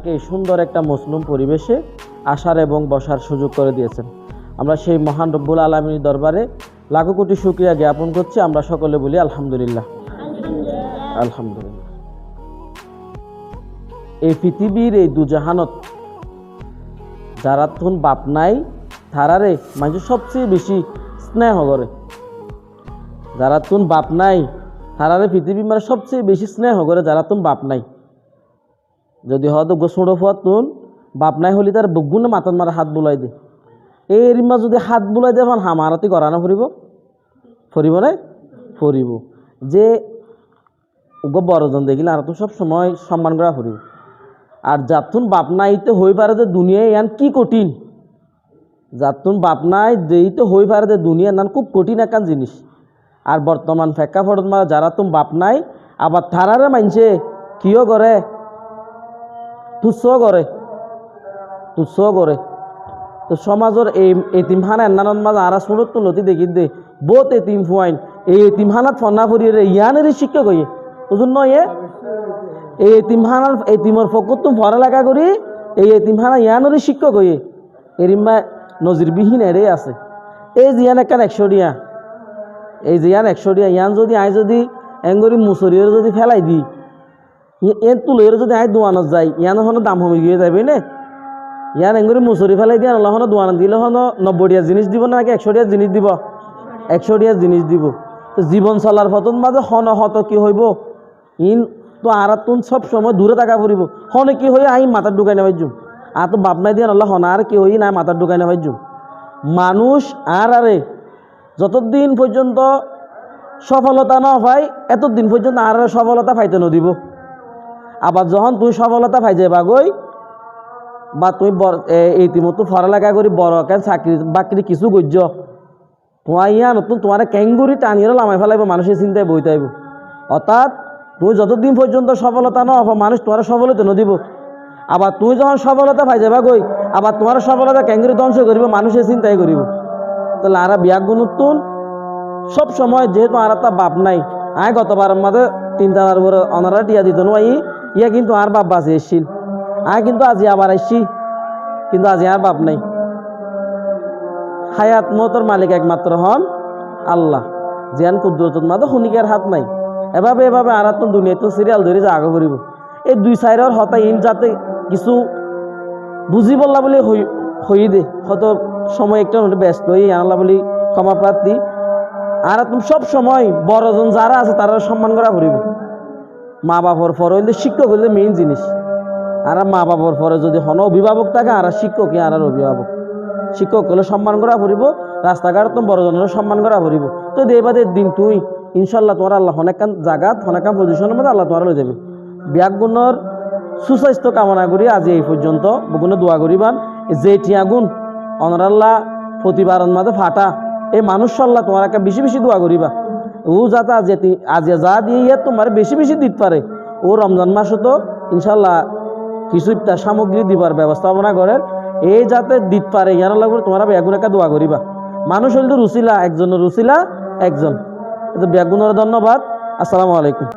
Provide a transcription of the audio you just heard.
আমাদেরকে এই সুন্দর একটা মুসলিম পরিবেশে আসার এবং বসার সুযোগ করে দিয়েছেন। আমরা সেই মহান রব্বুল আলামিনের দরবারে লাখো কোটি শুকরিয়া জ্ঞাপন করছি। আমরা সকলে বলি আলহামদুলিল্লাহ, আলহামদুলিল্লাহ। এই পৃথিবীর এই দুজাহানত যারা তুন বাপ নাই তারারে মানুষ সবচেয়ে বেশি স্নেহ করে। যারা তুন বাপ নাই তারারে পৃথিবী মানে সবচেয়ে বেশি স্নেহ করে যারা তুন বাপ নাই। যদি হয়তো ছোটো ফুয়া তুন বাপ নাই হলে তার বগুনে মাথার মারা হাত বুলাই দে। এই রিমা যদি হাত বুলাই দে এখন হামারতি করানো ফুরিব নাই ফুরিব যে ওগো বড়জন দেখিলে আর তো সব সময় সম্মান করা ফুরিব। আর যাতুন বাপ নাইতে হই পারে যে দুনিয়ায় ইয়ান কি কঠিন, যাতুন বাপ নাই যেইতে হই পারে যে দুনিয়া নান খুব কঠিন একখান জিনিস। আর বর্তমান প্রেক্ষাপট যারা তুম বাপ নাই আবার থারারে মানছে কিও করে তুচ্ছ করে। তো সমাজের এই এতিমখানা এন্নানন মাঝে আরা সুরত তুলতি দেখি দে বহুত এতিম ফুয়াইন এই এতিমখানাত ফন্না ফুরিয়ে ইয়ানের শিক্ষক হইয়ে ওজন নয় এই এতিমখানার এতিমর ফকর তুমি পড়ালেখা করি এই এতিমখানা ইয়ানের শিক্ষক হইয়ে এরিমা নজিরবিহীন এরে আছে। এই জিয়ান একখান 100 টিয়া এই জিয়ান 100 টিয়া ইয়ান যদি আই যদি এঙ্গরি মুসরির যদি ফেলাই দিই এর তুলের যদি আই দোয়ানত যাই ইয়ান হনো দাম কমে গিয়ে যাবে না। ইয়ান এঙ্গরি মুসরি ফেলাই দিয়ে আল্লাহ হনো দোয়ানত দিলে হনো 90 টিয়া জিনিস দিব না নাকি 100 টিয়া জিনিস দিব 100 টিয়া জিনিস দিব। তো জীবন চলার পথন মাঝে হন হত কি হইব ইন তো আর তুন সব সময় দূরে থাকা পড়িব হনে কি হই আই মাথার ঢুকাই নেবাই জুম আর তো বাপ নাই দিয়ে আল্লাহ হন আর কি হই না মাথার ঢুকাই নেবাই জুম। মানুষ আরে যতদিন পর্যন্ত সফলতা না পাই এতদিন পর্যন্ত আর সফলতা পাইতে নদিব। আবার যখন তুই সফলতা পাই যাবা গই বা তুই ইতিমধ্যে পড়ালেখা করি বড় কেন চাকরি বাকরি কিছু গজ্য তোমার ইয়া নতুন তোমার ক্যাঙ্গুরি টানিয়ে লামাই ফেলাইব মানুষের চিন্তায় বইতে আইব। অর্থাৎ তুই যতদিন পর্যন্ত সফলতা না হবা মানুষ তোমার সফলতা নদিব। আবার তুই যখন সফলতা পাই যাবা গই আবার তোমার সফলতা ক্যাঙ্গুরি ধ্বংস করিব মানুষের চিন্তাই করিব। তাহলে আর বিয়া গুণতুন সব সময় যেহেতু আর একটা বাপ নাই আয় গতবার মাঝে 3 তালার উপরে অনারা টিয়া দিত না ইয়া কিন্তু আর বাপ বাঁচে এসছিল আয় কিন্তু আজি আবার আসছি কিন্তু আজি আর বাপ নাই। হায়াত মতর মালিক একমাত্র হন আল্লাহ জিয়ান কুদরতত মাঝে ক্ষণিকের হাত নাই। এভাবে আর তো দুনিয়ায় তো সিরিয়াল ধরে যে আগে করিব এই 2-4 হতা ইন যাতে কিছু বুঝি বললা বলে হই দে হয়তো সময় একটা ব্যস্ত হয়ে আনলা বলি ক্ষমা প্রার্থী। আর তুমি সব সময় বড়জন যারা আছে তারা সম্মান করা করিব। মা বাবার পর হইলে শিক্ষক হইলে মেইন জিনিস। আর মা বাবার পরে যদি হন অভিভাবক থাকে আর শিক্ষকই আর অভিভাবক শিক্ষক হলে সম্মান করা পড়িব। রাস্তাঘাট তুমি বড়জনের সম্মান করা পড়িব। তো দেবাদের দিন তুই ইনশাল্লাহ তোমার আল্লাহ অনেকখান জায়গাত অনেকখান পজিশনের মধ্যে আল্লাহ তোমার লই যাবে। ব্যাগুণর সুস্বাস্থ্য কামনা করি আজি এই পর্যন্ত বগুনে দোয়া করিবান যে টিয়াগুণ অনরাল্লাহ প্রতিবারণ মাঝে ফাটা এই মানুষ সাল্লাহ তোমার একটা বেশি বেশি দোয়া করিবা ও যাতে আজি যা দিয়ে তোমার বেশি বেশি দিতে পারে ও রমজান মাসে তো ইনশাল্লাহ কিছু ইফতার সামগ্রী দিবার ব্যবস্থাপনা করেন এই যাতে দিতে পারে ইয়ার লাগবে তোমার ব্যাগুন একটা দোয়া করিবা। মানুষ হইল রুসিলা একজনের রুসিলা একজন ব্যাগুনের ধন্যবাদ। আসসালামু আলাইকুম।